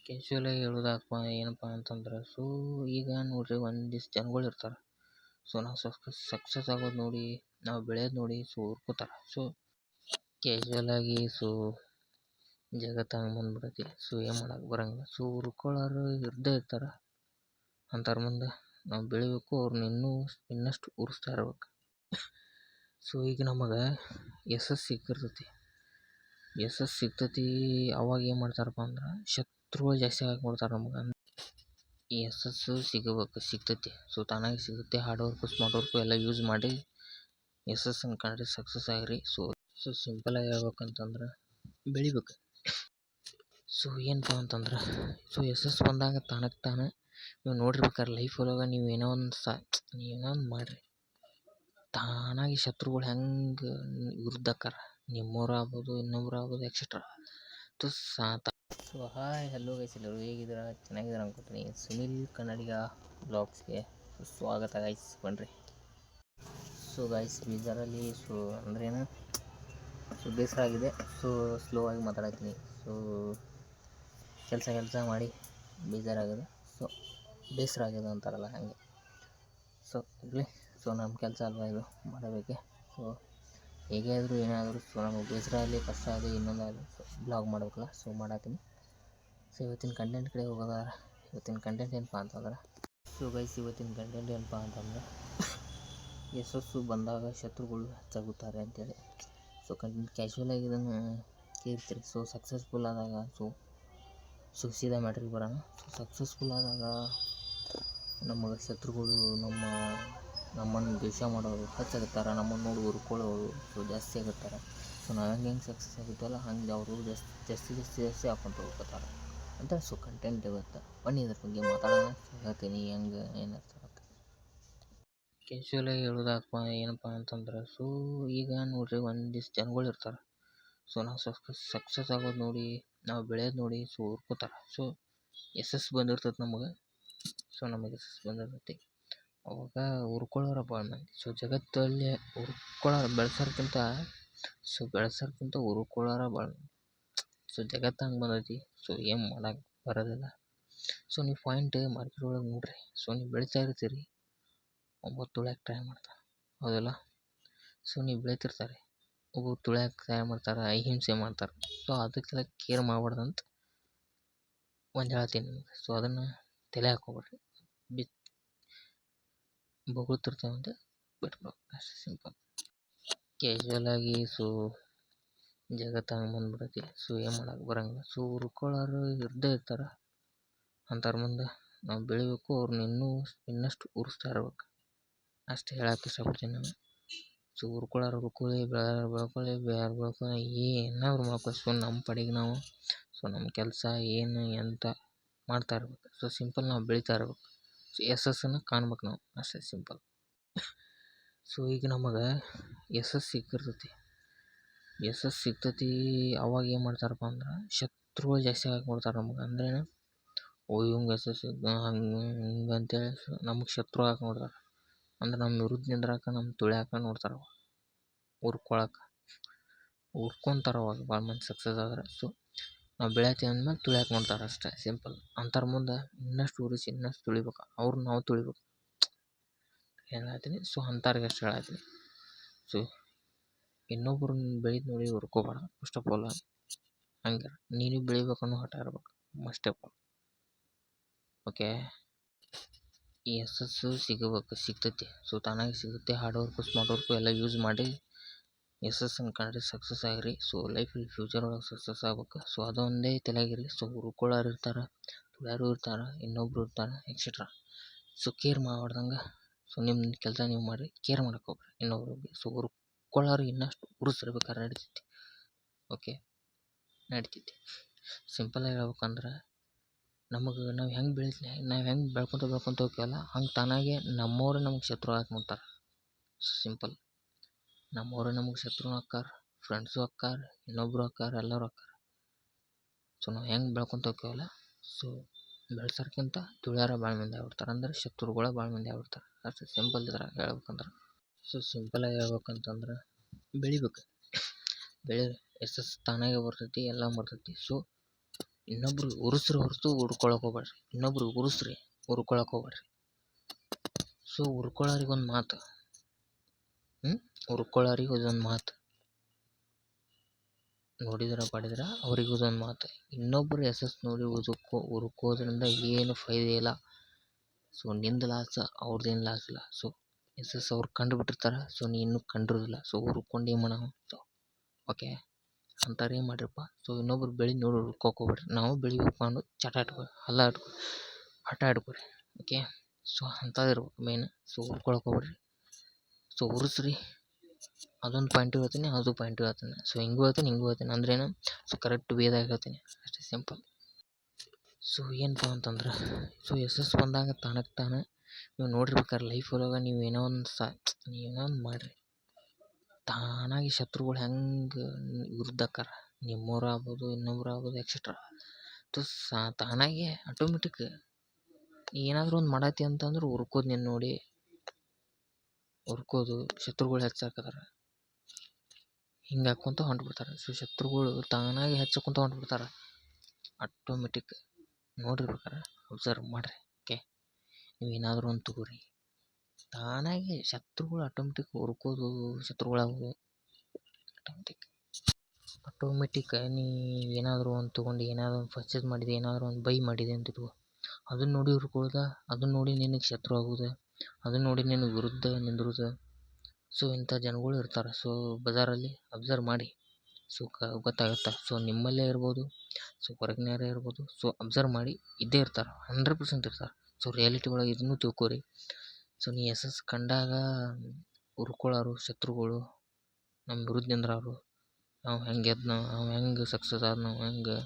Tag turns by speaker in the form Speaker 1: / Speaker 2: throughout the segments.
Speaker 1: ಕ್ಯಾಶುವಲಾಗಿ ಹೇಳೋದಾತಪ್ಪ ಏನಪ್ಪ ಅಂತಂದ್ರೆ ಈಗ ನೋಡ್ರಿ ಒಂದಿಷ್ಟು ಜನಗಳು ಇರ್ತಾರೆ. ನಾವು ಸಕ್ಸಸ್ ಆಗೋದು ನೋಡಿ, ನಾವು ಬೆಳೆಯೋದು ನೋಡಿ ಹುರ್ಕೋತಾರೆ. ಕ್ಯಾಶುವಲಾಗಿ ಜಗತ್ತು ಹಂಗೆ ಬಂದ್ಬಿಡೈತಿ. ಏನು ಮಾಡೋಕೆ ಬರಂಗಿಲ್ಲ. ಹುರ್ಕೊಳ್ಳೋರು ಇದ್ದೇ ಇರ್ತಾರೆ. ಅಂಥವ್ರ ಮುಂದೆ ನಾವು ಬೆಳಿಬೇಕು, ಅವ್ರನ್ನ ಇನ್ನಷ್ಟು ಉರಿಸ್ತಾ ಇರ್ಬೇಕು. ಈಗ ನಮಗೆ ಯಶಸ್ಸು ಸಿಗ್ತೈತಿ. ಅವಾಗ ಏನು ಮಾಡ್ತಾರಪ್ಪ ಅಂದ್ರೆ ಶತ್ರುಗಳು ಜಾಸ್ತಿ ಆಗ್ಬಿಡ್ತಾರೆ ನಮ್ಗೆ. ಯಶಸ್ಸು ಸಿಗ್ತೈತಿ. ತಾನಾಗಿ ಸಿಗುತ್ತೆ. ಹಾರ್ಡ್ ವರ್ಕು ಸ್ಮಾರ್ಟ್ ವರ್ಕು ಎಲ್ಲ ಯೂಸ್ ಮಾಡಿ ಯಶಸ್ಸನ್ನು ಕಂಡ್ರೆ ಸಕ್ಸಸ್ ಆಗಿರಿ. ಸಿಂಪಲಾಗಿ ಹೇಳ್ಬೇಕಂತಂದ್ರೆ ಬೆಳಿಬೇಕು. ಏನಪ್ಪ ಅಂತಂದ್ರೆ ಯಶಸ್ಸು ಬಂದಾಗ ತಾನಕ್ಕೆ ತಾನೇ ನೀವು ನೋಡಿರ್ಬೇಕಾದ್ರೆ ಲೈಫ್ ಒಳಗೆ ನೀವು ಏನೋ ಒಂದು ಮಾಡಿರಿ, ತಾನಾಗಿ ಶತ್ರುಗಳು ಹೆಂಗೆ ವಿರುದ್ಧ ಆಕಾರ, ನಿಮ್ಮವ್ರು ಆಗ್ಬೋದು, ಇನ್ನೊಬ್ರು ಆಗ್ಬೋದು, ಎಕ್ಸೆಟ್ರಾ. ಹಾಯ್ ಹಲೋ ಗೈಸ್, ಎಲ್ಲರೂ ಹೇಗಿದ್ದೀರಾ? ಚೆನ್ನಾಗಿದ್ದೀರಾ ಅನ್ಕೊತೀನಿ. ಸುನಿಲ್ ಕನ್ನಡಿಗ ಬ್ಲಾಗ್ಸ್ಗೆ ಸ್ವಾಗತ ಗೈಸ್. ಬನ್ನಿರಿ. ಗೈಸ್ ಬೀದರಲ್ಲಿ ಅಂದ್ರೇನು ಬೇಸರ ಆಗಿದೆ. ಸ್ಲೋ ಆಗಿ ಮಾತಾಡ್ತೀನಿ. ಕೆಲಸ ಮಾಡಿ ಬೇಜಾರಾಗಿದೆ. ಬೇಸರ ಆಗಿದೆ ಅಂತಾರಲ್ಲ ಹಾಗೆ. ಇರಲಿ. ನಮ್ಮ ಕೆಲಸ ಅಲ್ವಾ ಇದು, ಮಾಡಬೇಕೆ. ಹೇಗೆ ಆದರೂ ಏನಾದರೂ ನಮಗೆ ಬೇಸರ ಆಗಲಿ, ಕಷ್ಟ ಆಗಲಿ, ಇನ್ನೊಂದಾಗಲಿ ಬ್ಲಾಗ್ ಮಾಡಬೇಕಲ್ಲ. ಮಾಡತ್ತೀನಿ. ಇವತ್ತಿನ ಕಂಟೆಂಟ್ ಕಡೆ ಹೋಗೋದಾದ್ರೆ ಇವತ್ತಿನ ಕಂಟೆಂಟ್ ಏನಪ್ಪ ಅಂತಂದ್ರೆ ಯಶಸ್ಸು ಬಂದಾಗ ಶತ್ರುಗಳು ಹೆಚ್ಚಾಗುತ್ತಾರೆ ಅಂತೇಳಿ. ಕಂಟೆಂಟ್ ಕ್ಯಾಶುವಲಾಗಿ ಇದನ್ನು ಕೇಳ್ತೀರಿ. ಸಕ್ಸಸ್ಫುಲ್ ಆದಾಗ ಸೀದಾ ಮ್ಯಾಟ್ರಿಗೆ ಬರೋಣ. ಸಕ್ಸಸ್ಫುಲ್ ಆದಾಗ ನಮಗೆ ಶತ್ರುಗಳು ನಮ್ಮನ್ನು ದ್ವೇಷ ಮಾಡೋರು ಹೆಚ್ಚಾಗುತ್ತಾರೆ. ನಮ್ಮನ್ನು ನೋಡಿ ಹುರ್ಕೊಳ್ಳೋರು ಜಾಸ್ತಿ ಆಗುತ್ತಾರೆ. ನಾವು ಹೆಂಗೆ ಸಕ್ಸಸ್ ಆಗುತ್ತಲ್ಲ ಹಂಗೆ ಅವರು ಜಾಸ್ತಿ ಹಾಕ್ಕೊಂತ ಹೋಗ್ತಾರೆ ಅಂತ. ಕಂಟೆಂಟ್ ಇವತ್ತು ಬನ್ನಿ ಇದ್ರ ಬಗ್ಗೆ ಮಾತಾಡೋಣ. ಹೇಳ್ತೀನಿ ಹೆಂಗೆ ಏನಿರ್ತಾರೆ ಅಂತ. ಕ್ಯಾಶುವಲಾಗಿ ಹೇಳೋದಾತಪ್ಪ ಏನಪ್ಪ ಅಂತಂದ್ರೆ ಈಗ ನೋಡ್ರಿ ಒಂದಿಷ್ಟು ಜನಗಳು ಇರ್ತಾರೆ. ನಾವು ಸಕ್ಸಸ್ ಆಗೋದು ನೋಡಿ, ನಾವು ಬೆಳೆಯೋದು ನೋಡಿ ಹುರ್ಕೋತಾರೆ. ಯಶಸ್ಸು ಬಂದಿರ್ತೈತೆ ನಮಗೆ. ನಮಗೆ ಯಶಸ್ಸು ಬಂದಿರ್ತೈತಿ. ಅವಾಗ ಹುರ್ಕೊಳ್ಳೋರ ಭಾಳ ಮಂದಿ. ಜಗತ್ತಲ್ಲಿ ಬೆಳೆಸೋರ್ಕಿಂತ ಹುರ್ಕೊಳ್ಳೋರ ಭಾಳ ಮಂದಿ. ಜಗತ್ತು ಹಂಗೆ ಬಂದೈತಿ. ಏನು ಮಾಡೋಕೆ ಬರೋದಿಲ್ಲ. ನೀವು ಪಾಯಿಂಟ್ ಮಾರ್ಕೆಟ್ ಒಳಗೆ ನೋಡ್ರಿ. ನೀವು ಬೆಳೀತಾ ಇರ್ತೀರಿ, ಒಬ್ಬ ತುಳಿಯೋಕೆ ಟ್ರೈ ಮಾಡ್ತಾರೆ, ಹೌದಲ್ಲ. ನೀವು ಬೆಳೀತಿರ್ತಾರೆ, ಒಬ್ಬ ತುಳಿಯೋಕೆ ಟ್ರೈ ಮಾಡ್ತಾರೆ, ಅಹಿಂಸೆ ಮಾಡ್ತಾರೆ. ಅದಕ್ಕೆಲ್ಲ ಕೇರ್ ಮಾಡಬಾರ್ದಂತ ಒಂದು ಹೇಳ್ತೀನಿ ನಿಮಗೆ. ಅದನ್ನು ತಲೆ ಹಾಕ್ಕೊಬೇಡ್ರಿ. ಬೊಗಳ್ತಿರ್ತಾವಂತೆ ಬಿಟ್ಬಿಡ್ಬೇಕು ಅಷ್ಟೇ, ಸಿಂಪಲ್. ಕ್ಯಾಶುವಲಾಗಿ ಜಗತ್ತು ಹಂಗೆ ಬಂದ್ಬಿಡೈತಿ. ಏನು ಮಾಡೋಕೆ ಬರಂಗಿಲ್ಲ. ಹುರ್ಕೊಳ್ಳೋರು ಇದ್ದೇ ಇರ್ತಾರೆ. ಅಂಥವ್ರ ಮುಂದೆ ನಾವು ಬೆಳಿಬೇಕು, ಅವ್ರನ್ನ ಇನ್ನಷ್ಟು ಉರಿಸ್ತಾ ಇರ್ಬೇಕು ಅಷ್ಟೇ ಹೇಳಕ್ಕೆ ಇಷ್ಟಪಡ್ತೀನಿ ನಾನು. ಹುರ್ಕೊಳ್ಳೋರು ಹುರ್ಕೊಳ್ಳಿ, ಬೆಳ್ಕೊಳ್ಳಿ, ಏನಾದ್ರು ಮಾಡ್ಕೊಳ್ಳಿ. ನಮ್ಮ ಪಡೆಗೆ ನಾವು ನಮ್ಮ ಕೆಲಸ ಏನು ಎಂತ ಮಾಡ್ತಾ ಇರ್ಬೇಕು. ಸಿಂಪಲ್ ನಾವು ಬೆಳೀತಾ ಇರ್ಬೇಕು. ಯಶಸ್ಸನ್ನು ಕಾಣ್ಬೇಕು ನಾವು ಅಷ್ಟೇ, ಸಿಂಪಲ್. ಈಗ ನಮಗೆ ಯಶಸ್ಸು ಸಿಗ್ತೈತಿ. ಅವಾಗ ಏನು ಮಾಡ್ತಾರಪ್ಪ ಅಂದ್ರೆ ಶತ್ರುಗಳು ಜಾಸ್ತಿ ಆಗ್ಬಿಡ್ತಾರೆ ನಮ್ಗೆ. ಅಂದ್ರೆ ಇವಂಗೆ ಯಶಸ್ಸು ಹಂಗೆ ಅಂತೇಳಿ ನಮಗೆ ಶತ್ರು ಹಾಕೊಂಡ್ಬಿಡ್ತಾರೆ. ಅಂದ್ರೆ ನಮ್ಮ ವಿರುದ್ಧ ನಿಂದ್ರಾಕ, ನಮ್ಮ ತುಳಿಯಾಕ ನೋಡ್ತಾರೆ. ಹುರ್ಕೊಂತಾರೆ ಅವಾಗ ಭಾಳ ಮಂದಿ ಸಕ್ಸಸ್ ಆದರೆ. ನಾವು ಬೆಳೆಯತ್ತೀವಿ ಅಂದಮೇಲೆ ತುಳಿಯಾಕೆ ನೋಡ್ತಾರೆ ಅಷ್ಟೇ, ಸಿಂಪಲ್. ಅಂಥವ್ರ ಮುಂದೆ ಇನ್ನಷ್ಟು ಉರಿಸಿ ಇನ್ನಷ್ಟು ತುಳಿಬೇಕು. ಅವ್ರು ನಾವು ತುಳಿಬೇಕು ಹೇಳತ್ತೀನಿ. ಅಂಥವ್ರಿಗೆ ಅಷ್ಟು ಹೇಳತ್ತೀನಿ. ಇನ್ನೊಬ್ರನ್ನ ಬೆಳೆದು ನೋಡಿ ಹುರ್ಕೋಬಾರ್ದು. ಫಸ್ಟ್ ಆಫ್ ಆಲ್ ಹಂಗೆ ನೀನು ಬೆಳಿಬೇಕನ್ನೋ ಹಠ ಇರ್ಬೇಕು. Must of all. ಓಕೆ. ಈ ಯಶಸ್ಸು ಸಿಗ್ತೈತಿ. ತಾನಾಗಿ ಸಿಗುತ್ತೆ. ಹಾರ್ಡ್ ವರ್ಕು ಸ್ಮಾರ್ಟ್ ವರ್ಕು ಎಲ್ಲ ಯೂಸ್ ಮಾಡಿ ಯಶಸ್ಸನ್ನು ಕಂಡ್ರೆ ಸಕ್ಸಸ್ ಆಗಿರಿ. ಲೈಫಲ್ಲಿ ಫ್ಯೂಚರ್ ಒಳಗೆ ಸಕ್ಸಸ್ ಆಗ್ಬೇಕು. ಅದೊಂದೇ ತಲೆಯಾಗಿರಿ. ಹುರ್ಕೊಳ್ಳೋರು ಇರ್ತಾರೆ, ತುಳಿಯೋರು ಇರ್ತಾರೆ, ಇನ್ನೊಬ್ರು ಇರ್ತಾರೆ, ಎಕ್ಸೆಟ್ರಾ. ಕೇರ್ ಮಾಡಬಾರ್ದಂಗೆ. ನಿಮ್ಮ ಕೆಲಸ ನೀವು ಮಾಡಿರಿ, ಕೇರ್ ಮಾಡೋಕೆ ಹೋಗ್ರಿ ಇನ್ನೊಬ್ರಿಗೆ. ಹುರ್ಕೊಳ್ಳೋರು ಇನ್ನಷ್ಟು ಉರಿಸಿರ್ಬೇಕಾದ್ರೆ ನಡಿತೈತಿ. ಓಕೆ, ನಡಿತೈತಿ. ಸಿಂಪಲಾಗಿ ಹೇಳ್ಬೇಕಂದ್ರೆ ನಾವು ಹೆಂಗೆ ಬೆಳ್ಕೊತ ಹೋಗ್ತೀವಲ್ಲ ಹಂಗೆ ತಾನಾಗೆ ನಮ್ಮವರೇ ನಮಗೆ ಶತ್ರು ಹಾಕ್ಬಿಡ್ತಾರೆ. ಸಿಂಪಲ್. ನಮ್ಮವರೇ ನಮಗೆ ಶತ್ರು ಹಾಕ್ಕಾರ, ಫ್ರೆಂಡ್ಸು ಹಾಕ್ಕಾರ, ಇನ್ನೊಬ್ರು ಹಾಕ್ಕಾರ, ಎಲ್ಲರೂ ಹಾಕ್ಕಾರ. ನಾವು ಹೆಂಗೆ ಬೆಳ್ಕೊತ ಹೋಗ್ತೀವಲ್ಲ ಬೆಳ್ಸೋರ್ಕಿಂತ ತುಳಿಯಾರ ಭಾಳ ಮಂದಿ ಆಗ್ಬಿಡ್ತಾರೆ. ಅಂದ್ರೆ ಶತ್ರುಗಳೇ ಭಾಳ ಮಂದಿ ಆಗ್ಬಿಡ್ತಾರೆ ಅಷ್ಟೇ, ಸಿಂಪಲ್. ಇದ್ರಾಗ ಹೇಳ್ಬೇಕಂದ್ರೆ ಸಿಂಪಲಾಗಿ ಹೇಳ್ಬೇಕಂತಂದ್ರೆ ಬೆಳಿಬೇಕು. ಯಶಸ್ಸು ತಾನಾಗೆ ಬರ್ತೈತಿ, ಎಲ್ಲ ಬರ್ತೈತಿ. ಇನ್ನೊಬ್ರು ಉರುಸ್ರಿ ಹೊರತು ಹುರ್ಕೊಳಕ್ಕೆ ಹೋಗ್ಬೇಡ್ರಿ. ಇನ್ನೊಬ್ರು ಉರುಸ್ರಿ ಹುರ್ಕೊಳಕ್ಕೆ ಹೋಗ್ಬೇಡ್ರಿ. ಸೊ ಹುರ್ಕೊಳ್ಳೋರಿಗೆ ಒಂದು ಮಾತು, ಹುರ್ಕೊಳ್ಳೋರಿಗೆ ಇದೊಂದು ಮಾತು, ನೋಡಿದ್ರೆ ಪಡಿದ್ರೆ ಅವ್ರಿಗೆ ಇದೊಂದು ಮಾತು, ಇನ್ನೊಬ್ಬರು ಯಶಸ್ಸು ನೋಡಿ ಹುರ್ಕೋದ್ರಿಂದ ಏನು ಫೈದೆ ಇಲ್ಲ. ಸೊ ನಿಂದು ಲಾಸ್, ಅವ್ರದ್ದೇನು ಲಾಸ್ ಇಲ್ಲ. ಸೊ ಯಶಸ್ಸು ಅವ್ರು ಕಂಡು ಬಿಟ್ಟಿರ್ತಾರೆ. ಸೊ ನೀ ಇನ್ನೂ ಕಂಡಿರೋದಿಲ್ಲ. ಸೊ ಹುರ್ಕೊಂಡು ಏನು ಮಾಡೋಣ. ಸೊ ಓಕೆ ಅಂತಾರೆ ಏನು ಮಾಡಿರಪ್ಪ. ಸೊ ಇನ್ನೊಬ್ರು ಬೆಳೆ ನೋಡಿ ಹುರ್ಕೋಕೆ ಹೋಗ್ಬೇಡ್ರಿ. ನಾವು ಬೆಳಿಬೇಕು ಅನ್ನೋದು ಚಟ ಇಟ್ಕೊರಿ, ಹಠ ಇಟ್ಕೊರಿ. ಓಕೆ ಸೊ ಅಂಥದ್ದು ಇರ್ಬೇಕು ಮೇನ್. ಸೊ ಹುರ್ಕೊಳಕ್ಕೆ ಹೋಗ್ಬೇಡ್ರಿ. ಸೊ ಉರಿಸ್ರಿ. ಅದೊಂದು ಪಾಯಿಂಟು ಹೇಳ್ತೀನಿ, ಅದು ಪಾಯಿಂಟು ಹೇಳ್ತೀನಿ. ಸೊ ಹಿಂಗೂ ಹೇಳ್ತೀನಿ, ಹಿಂಗೂ ಹೇಳ್ತೀನಿ. ಅಂದ್ರೇನು, ಸೊ ಕರೆಕ್ಟ್ ವೇದಾಗ ಹೇಳ್ತೀನಿ, ಅಷ್ಟೇ ಸಿಂಪಲ್. ಸೊ ಏನಪ್ಪ ಅಂತಂದ್ರೆ, ಸೊ ಯಶಸ್ಸು ಬಂದಾಗ ತಾನಕ್ಕೆ ತಾನೇ ನೀವು ನೋಡಿರ್ಬೇಕಾದ್ರೆ ಲೈಫ್ ಒಳಗೆ ನೀವು ಏನೋ ಒಂದು ಮಾಡಿರಿ, ತಾನಾಗಿ ಶತ್ರುಗಳು ಹೆಂಗೆ ವಿರುದ್ಧ ಆಕಾರ, ನಿಮ್ಮವ್ರು ಆಗ್ಬೋದು, ಇನ್ನೊಬ್ರು ಆಗ್ಬೋದು, ಎಕ್ಸೆಟ್ರಾ. ತಾನಾಗೆ ಆಟೋಮೆಟಿಕ್ ಏನಾದರೂ ಒಂದು ಮಾಡತ್ತಿ ಅಂತಂದ್ರೆ ಹುರ್ಕೋದು ನೀನು ನೋಡಿ, ಹುರ್ಕೋದು ಶತ್ರುಗಳು ಹೆಚ್ಚಾಕತ್ತಾರ, ಹಿಂಗೆ ಹಾಕ್ಕೊಂತ ಹೊಂಟ್ಬಿಡ್ತಾರೆ. ಸೊ ಶತ್ರುಗಳು ತಾನಾಗಿ ಹೆಚ್ಚಾಕೊಂತ ಹೊಂಟ್ಬಿಡ್ತಾರೆ ಆಟೋಮೆಟಿಕ್. ನೋಡಿರ್ಬೇಕಾರೆ ಅಬ್ಸರ್ವ್ ಮಾಡಿರಿ. ಓಕೆ ನೀವೇನಾದರೂ ಒಂದು ತಗೋರಿ, ತಾನಾಗಿ ಶತ್ರುಗಳು ಆಟೋಮೆಟಿಕ್ ಹುರ್ಕೋದು ಶತ್ರುಗಳಾಗೋದು ಆಟೋಮೆಟಿಕ್. ನೀವೇನಾದರೂ ಒಂದು ತೊಗೊಂಡು ಏನಾದರೂ ಒಂದು ಪರ್ಚೇಸ್ ಮಾಡಿದೆ, ಏನಾದರೂ ಒಂದು ಬೈ ಮಾಡಿದೆ ಅಂತ ಇಟ್ಕೋ, ಅದನ್ನು ನೋಡಿ ಹುರ್ಕೊಳ್ಳೋದ, ಅದನ್ನು ನೋಡಿ ನಿನಗೆ ಶತ್ರು ಆಗೋದು, ಅದನ್ನು ನೋಡಿ ನಿನಗೆ ವಿರುದ್ಧ ನಿಂದಿರೋದು. ಸೊ ಇಂಥ ಜನಗಳು ಇರ್ತಾರೆ. ಸೊ ಬಜಾರಲ್ಲಿ ಅಬ್ಸರ್ವ್ ಮಾಡಿ. ಸೊ ಗೊತ್ತಾಗುತ್ತೆ. ಸೊ ನಿಮ್ಮಲ್ಲೇ ಇರ್ಬೋದು, ಸೊ ಹೊರಗಿನವರೇ ಇರ್ಬೋದು. ಸೊ ಅಬ್ಸರ್ವ್ ಮಾಡಿ, ಇದ್ದೇ ಇರ್ತಾರೆ, 100% ಇರ್ತಾರೆ. ಸೊ ರಿಯಾಲಿಟಿ ಒಳಗೆ ಇದನ್ನು ತಿಳ್ಕೊರಿ. ಸೊ ನೀ ಯಶಸ್ಸು ಕಂಡಾಗ ಹುರ್ಕೊಳ್ಳೋರು ಶತ್ರುಗಳು, ನಮ್ಮ ವಿರುದ್ಧ ನಿಂದ್ರವರು, ನಾವು ಹೆಂಗೆ ನಾವು ಹೆಂಗೆ ಸಕ್ಸಸ್ ಆದ, ನಾವು ಹೆಂಗೆ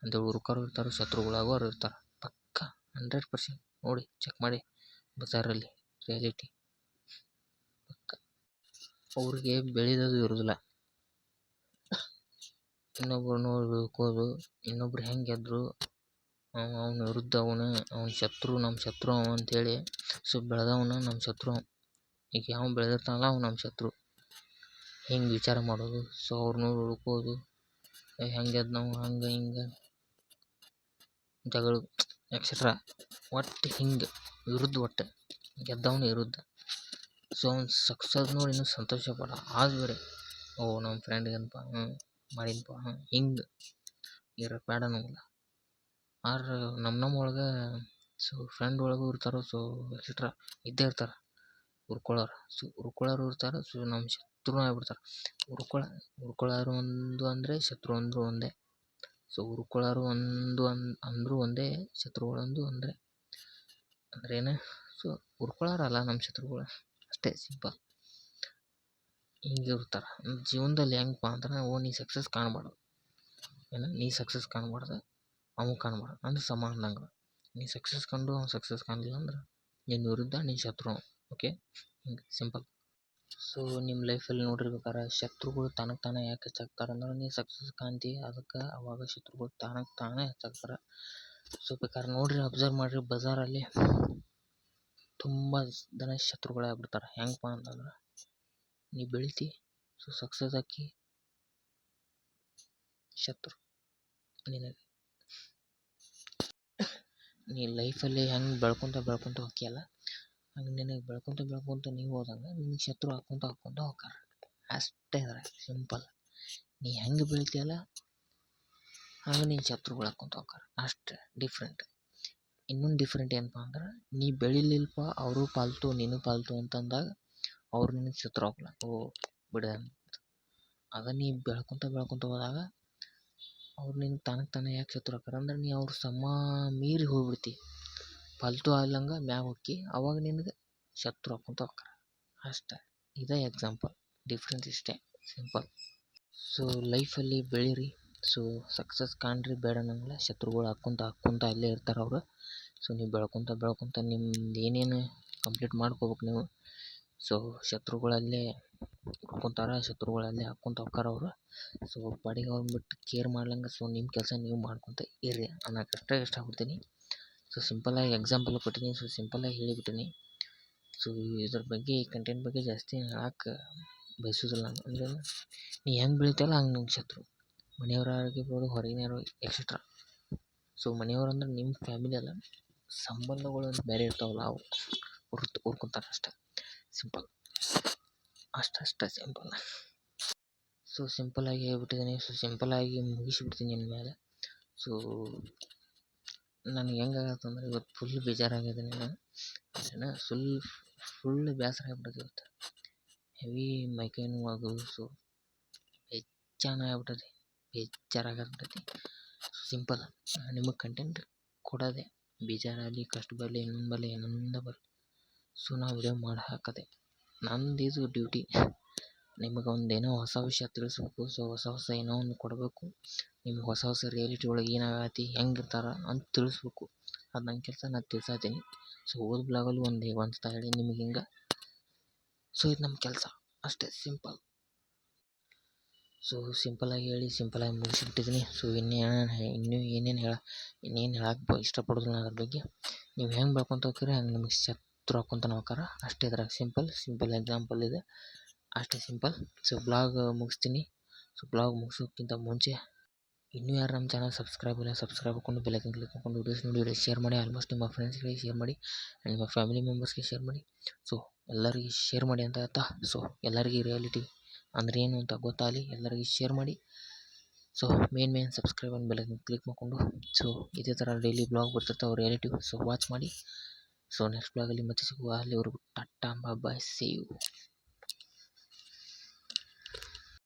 Speaker 1: ಅಂತೇಳಿ ಹುರ್ಕೋರು ಇರ್ತಾರೆ, ಶತ್ರುಗಳಾಗೋರು ಇರ್ತಾರೆ. ಪಕ್ಕ 100% ನೋಡಿ, ಚೆಕ್ ಮಾಡಿ ಬಜಾರಲ್ಲಿ ರಿಯಾಲಿಟಿ ಪಕ್ಕ. ಅವ್ರಿಗೆ ಬೆಳೆಯೋದು ಇರೋದಿಲ್ಲ. ಇನ್ನೊಬ್ರು ನೋಡಿ ಹುರ್ಕೋದು, ಇನ್ನೊಬ್ರು ಹೆಂಗೆ ಗೆದ್ದರು, ಅವನ ವಿರುದ್ಧ ಅವನ ಶತ್ರು, ನಮ್ಮ ಶತ್ರು ಅವ ಅಂಥೇಳಿ. ಸೊ ಬೆಳೆದವನ ನಮ್ಮ ಶತ್ರು, ಈಗ ಯಾವ ಬೆಳೆದಿರ್ತಾನಲ್ಲ ಅವ್ನು ನಮ್ಮ ಶತ್ರು, ಹಿಂಗೆ ವಿಚಾರ ಮಾಡೋದು. ಸೊ ಅವ್ರನ್ನ ಹುಡ್ಕೋದು, ಹೆಂಗೆ ಗೆದ್ದು ನಾವು ಹಂಗೆ ಹಿಂಗೆ ಜಗಳ ಎಕ್ಸೆಟ್ರಾ. ಒಟ್ಟು ಹಿಂಗೆ ವಿರುದ್ಧ, ಒಟ್ಟು ಗೆದ್ದವನ ವಿರುದ್ಧ. ಸೊ ಅವ್ನು ಸಕ್ಸಸ್ ನೋಡಿ ಇನ್ನೂ ಸಂತೋಷ ಪಡ, ಆದ ಬೇರೆ ಓ ನಮ್ಮ ಫ್ರೆಂಡ್ಗೇನಪ್ಪ ಮಾಡಿದ್ನಪ್ಪ, ಹಿಂಗೆ ಇರೋಕ್ಕೆ ಬೇಡ ನಮ್ಗೆ. ಆದ್ರೆ ನಮ್ಮ ಒಳಗೆ ಸೊ ಫ್ರೆಂಡ್ ಒಳಗೂ ಇರ್ತಾರೆ. ಸೊ ಎಕ್ಸೆಟ್ರಾ ಇದ್ದೇ ಇರ್ತಾರೆ ಹುರ್ಕೊಳ್ಳೋರು. ಸೊ ಹುರ್ಕೊಳ್ಳೋರು ಇರ್ತಾರೆ. ಸೊ ನಮ್ಮ ಶತ್ರುನೂ ಆಗ್ಬಿಡ್ತಾರೆ. ಹುರ್ಕೊಳ್ಳೋರು ಒಂದು ಅಂದರೆ ಶತ್ರು ಅಂದರೂ ಒಂದೇ. ಸೊ ಹುರ್ಕೊಳ್ಳೋರು ಅಂದರೂ ಒಂದೇ, ಶತ್ರುಗಳಂದು ಅಂದ್ರೇನು. ಸೊ ಹುರ್ಕೊಳ್ಳೋರಲ್ಲ ನಮ್ಮ ಶತ್ರುಗಳು, ಅಷ್ಟೇ ಸಿಂಪಲ್. ಹಿಂಗೆ ಇರ್ತಾರೆ ಜೀವನದಲ್ಲಿ. ಹೆಂಗಪ್ಪ ಅಂದ್ರೆ ನೀ ಸಕ್ಸಸ್ ಕಾಣಬಾರ್ದು, ನೀ ಸಕ್ಸಸ್ ಕಾಣಬಾರ್ದು, ಅವನು ಕಾಣಬಾರ್ದು, ಅಂದ್ರೆ ಸಮ ಅಂದಂಗೆ. ನೀ ಸಕ್ಸಸ್ ಕಂಡು ಅವ್ನು ಸಕ್ಸಸ್ ಕಾಣಲಿಲ್ಲ ಅಂದ್ರೆ ನಿನ್ನ ವಿರುದ್ಧ ನಿನ್ನ ಶತ್ರು. ಓಕೆ ಹಿಂಗೆ ಸಿಂಪಲ್. ಸೊ ನಿಮ್ಮ ಲೈಫಲ್ಲಿ ನೋಡಿರ್ಬೇಕಾರೆ ಶತ್ರುಗಳು ತನಗೆ ತಾನೇ ಯಾಕೆ ಹೆಚ್ಚಾಗ್ತಾರೆ ಅಂದ್ರೆ, ನೀ ಸಕ್ಸಸ್ ಕಾಣ್ತಿ, ಅದಕ್ಕೆ ಅವಾಗ ಶತ್ರುಗಳು ತನಗೆ ತಾನೇ ಹೆಚ್ಚಾಗ್ತಾರೆ. ಸೊ ಬೇಕಾದ್ರೆ ನೋಡಿರಿ, ಅಬ್ಸರ್ವ್ ಮಾಡಿರಿ, ಬಜಾರಲ್ಲಿ ತುಂಬ ಜನ ಶತ್ರುಗಳಾಗ್ಬಿಡ್ತಾರೆ. ಹೆಂಗಪ್ಪ ಅಂತಂದ್ರೆ, ನೀ ಬೆಳಿತಿ, ಸೊ ಸಕ್ಸಸ್ ಆಕಿ ಶತ್ರು ನಿನಗೆ. ನೀ ಲೈಫಲ್ಲಿ ಹೆಂಗೆ ಬೆಳ್ಕೊತ ಹೋಗ್ಯಲ್ಲ, ಹಂಗೆ ನಿನಗೆ ಬೆಳ್ಕೊತ ನೀವು ಹೋದಂಗೆ ನಿನಗೆ ಶತ್ರು ಹಾಕ್ಕೊಂತ ಹೋಗ್ತಾರೆ. ಅಷ್ಟೇ ಅದ್ರ ಸಿಂಪಲ್. ನೀ ಹೆಂಗೆ ಬೆಳಿತೀಯಲ್ಲ ಹಂಗೆ ನಿನ್ನ ಶತ್ರುಗಳು ಹಾಕ್ಕೊಂತ ಹೋಗ್ತಾರೆ, ಅಷ್ಟೇ ಡಿಫ್ರೆಂಟ್. ಇನ್ನೊಂದು ಡಿಫ್ರೆಂಟ್ ಏನಪ್ಪ ಅಂದ್ರೆ, ನೀ ಬೆಳಿಲಿಲ್ಪ, ಅವರು ಪಾಲ್ತು ನೀನು ಪಾಲ್ತು ಅಂತಂದಾಗ ಅವ್ರು ನಿನಗೆ ಶತ್ರು ಹಾಕಲ್ಲ. ಓ ಬಿಡ, ಆಗ ನೀ ಬೆಳ್ಕೊತ ಹೋದಾಗ ಅವ್ರು ನಿನಗೆ ತನಗೆ ತಾನೇ ಯಾಕೆ ಶತ್ರು ಹಾಕಾರ ಅಂದ್ರೆ, ನೀ ಅವ್ರು ಸಮ ಮೀರಿ ಹೋಗ್ಬಿಡ್ತಿ, ಪಾಲ್ತು ಆಗ್ಲಂಗೆ ಮ್ಯಾಗ ಹೋಗಿ, ಅವಾಗ ನಿನಗೆ ಶತ್ರು ಹಾಕ್ಕೊಂತ ಹೋಗ್ತಾರೆ. ಅಷ್ಟೇ, ಇದೇ ಎಕ್ಸಾಂಪಲ್. ಡಿಫ್ರೆನ್ಸ್ ಇಷ್ಟೇ, ಸಿಂಪಲ್. ಸೊ ಲೈಫಲ್ಲಿ ಬೆಳೀರಿ. ಸೊ ಸಕ್ಸಸ್ ಕಾಣ್ರಿ, ಬೇಡ ಅನ್ನಂಗಿಲ್ಲ. ಶತ್ರುಗಳು ಹಾಕ್ಕೊಂತ ಅಲ್ಲೇ ಇರ್ತಾರೆ ಅವರು. ಸೊ ನೀವು ಬೆಳ್ಕೊತ ನಿಮ್ದು ಏನೇನು ಕಂಪ್ಲೀಟ್ ಮಾಡ್ಕೋಬೇಕು ನೀವು. ಸೊ ಶತ್ರುಗಳಲ್ಲೇ ಹುಡ್ಕೊತಾರೆ, ಶತ್ರುಗಳಲ್ಲೇ ಹಾಕ್ಕೊಂತ ಹೋಗ್ತಾರೆ ಅವರು. ಸೊ ಪಾಡಿಗೆ ಅವ್ರನ್ನ ಬಿಟ್ಟು ಕೇರ್ ಮಾಡ್ಲಂಗೆ. ಸೊ ನಿಮ್ಮ ಕೆಲಸ ನೀವು ಮಾಡ್ಕೊತ ಇರ್ರಿ ಅನ್ನೋಕೆ ಅಷ್ಟೇ ಇಷ್ಟಪಡ್ತೀನಿ. ಸೊ ಸಿಂಪಲ್ಲಾಗಿ ಎಕ್ಸಾಂಪಲ್ ಕೊಟ್ಟಿನಿ, ಸೊ ಸಿಂಪಲ್ಲಾಗಿ ಹೇಳಿಬಿಟ್ಟಿನಿ. ಸೊ ಇದ್ರ ಬಗ್ಗೆ, ಈ ಕಂಟೆಂಟ್ ಬಗ್ಗೆ ಜಾಸ್ತಿ ಹೇಳಕ್ಕೆ ಬಯಸೋದಿಲ್ಲ ನಾನು. ಅಂದರೆ ನೀ ಹೆಂಗೆ ಬೆಳಿತೀಯಲ್ಲ ಹಂಗೆ ನಂಗೆ ಶತ್ರು, ಮನೆಯವರಾಗಿರ್ಬೋದು, ಹೊರಗಿನವರು ಎಕ್ಸೆಟ್ರಾ. ಸೊ ಮನೆಯವ್ರು ಅಂದ್ರೆ ನಿಮ್ಮ ಫ್ಯಾಮಿಲಿ ಅಲ್ಲ, ಸಂಬಂಧಗಳು ಅಂತ ಬೇರೆ ಇರ್ತಾವಲ್ಲ ಅವು ಹುರ್ಕೊಂತಾರೆ ಅಷ್ಟೇ. ಸಿಂಪಲ್, ಅಷ್ಟೇ ಸಿಂಪಲ್. ಸೊ ಸಿಂಪಲ್ಲಾಗಿ ಹೇಳ್ಬಿಟ್ಟಿದ್ದೀನಿ. ಸೊ ಸಿಂಪಲ್ಲಾಗಿ ಮುಗಿಸಿಬಿಡ್ತೀನಿ ಇನ್ಮೇಲೆ. ಸೊ ನನಗೆ ಹೆಂಗಾಗತ್ತಂದ್ರೆ ಇವತ್ತು ಫುಲ್ ಬೇಜಾರಾಗಿದ್ದೀನಿ ನಾನು. ಫುಲ್ ಬೇಸರ ಆಗ್ಬಿಟ್ಟೈತಿ ಇವತ್ತು. ಹೆವಿ ಮೈಕೈ ನೋವು ಆಗೋದು. ಸೊ ಬೇಜಾನ್ ಆಗ್ಬಿಟ್ಟೈತಿ, ಬೇಜಾರಾಗ್ಬಿಟ್ಟೈತಿ. ಸಿಂಪಲ್ ನಿಮಗೆ ಕಂಟೆಂಟ್ ಕೊಡೋದೆ, ಬೇಜಾರಾಗಲಿ, ಕಷ್ಟ ಬರಲಿ, ಇನ್ನೊಂದು ಬರಲಿ. ಸೊ ನಾವು ವಿಡಿಯೋ ಮಾಡಿ ಹಾಕೋದೆ ನಂದು ಇದು ಡ್ಯೂಟಿ. ನಿಮಗೆ ಒಂದೇನೋ ಹೊಸ ವಿಷಯ ತಿಳಿಸ್ಬೇಕು. ಸೊ ಹೊಸ ಏನೋ ಒಂದು ಕೊಡಬೇಕು. ನಿಮ್ಗೆ ಹೊಸ ರಿಯಾಲಿಟಿ ಒಳಗೆ ಏನಾಗತ್ತೆ, ಹೆಂಗಿರ್ತಾರೆ ಅಂತ ತಿಳಿಸ್ಬೇಕು. ಅದು ನನ್ನ ಕೆಲಸ, ನಾನು ತಿಳ್ಸಾತೀನಿ. ಸೊ ಓದ್ ಬ್ಲಾಗಲ್ಲಿ ಒಂದು ಹೇಳಿ ನಿಮಗೆ ಹಿಂಗೆ. ಸೊ ಇದು ನಮ್ಮ ಕೆಲಸ ಅಷ್ಟೇ, ಸಿಂಪಲ್. ಸೊ ಸಿಂಪಲ್ಲಾಗಿ ಹೇಳಿ ಸಿಂಪಲ್ಲಾಗಿ ಮುಗಿಸಿಬಿಟ್ಟಿದ್ದೀನಿ. ಸೊ ಇನ್ನೇನು ಹೇಳಕ್ಕೆ ಇಷ್ಟಪಡೋದಿಲ್ಲ ಅದ್ರ ಬಗ್ಗೆ. ನೀವು ಹೆಂಗೆ ಬೆಳ್ಕೊತ ಹೋಗ್ತೀರಿ ಹಂಗೆ ನಿಮಗೆ ಶತ್ರು ಹಾಕ್ಕೊಂತಾನೆ ಹೋಗ್ತಾರೆ ಅಷ್ಟೇ. ಇದ್ರಾಗ ಸಿಂಪಲ್ ಎಕ್ಸಾಂಪಲ್ ಇದೆ ಅಷ್ಟೇ, ಸಿಂಪಲ್. ಸೊ ಬ್ಲಾಗ್ ಮುಗಿಸ್ತೀನಿ. ಸೊ ಬ್ಲಾಗ್ ಮುಗಿಸೋಕ್ಕಿಂತ ಮುಂಚೆ ಇನ್ನೂ ಯಾರು ನಮ್ಮ ಚಾನಲ್ ಸಬ್ಸ್ಕ್ರೈಬ್ ಹಾಕ್ಕೊಂಡು ಬೆಲ್ಲೈಕನ್ ಕ್ಲಿಕ್ ಮಾಡ್ಕೊಂಡು ವಿಡಿಯೋ ಶೇರ್ ಮಾಡಿ. ಆಲ್ಮೋಸ್ಟ್ ನಿಮ್ಮ ಫ್ರೆಂಡ್ಸ್ಗಳಿಗೆ ಶೇರ್ ಮಾಡಿ, ನಿಮ್ಮ ಫ್ಯಾಮಿಲಿ ಮೆಂಬರ್ಸ್ಗೆ ಶೇರ್ ಮಾಡಿ. ಸೊ ಎಲ್ಲರಿಗೆ ಶೇರ್ ಮಾಡಿ ಅಂತ ಆಯ್ತಾ. ಸೊ ಎಲ್ಲರಿಗೆ ರಿಯಾಲಿಟಿ ಅಂದ್ರೆ ಏನು ಅಂತ ಗೊತ್ತಾಗಲಿ, ಎಲ್ಲರಿಗೆ ಶೇರ್ ಮಾಡಿ. So main subscribe and bell icon click ಮಾಡಿಕೊಂಡು, ಸೊ ಇದೇ ಥರ ಡೈಲಿ ಬ್ಲಾಗ್ ಬರ್ತಿರ್ತಾವೆ ರಿಯಾಲಿಟಿ. ಸೊ ವಾಚ್ ಮಾಡಿ. ಸೊ ನೆಕ್ಸ್ಟ್ ಬ್ಲಾಗಲ್ಲಿ ಮತ್ತೆ ಸಿಗುವ. ಅಲ್ಲಿವರೆಗೂ ಟಾಟಾ ಬಾಯ್, ಸೀ ಯು.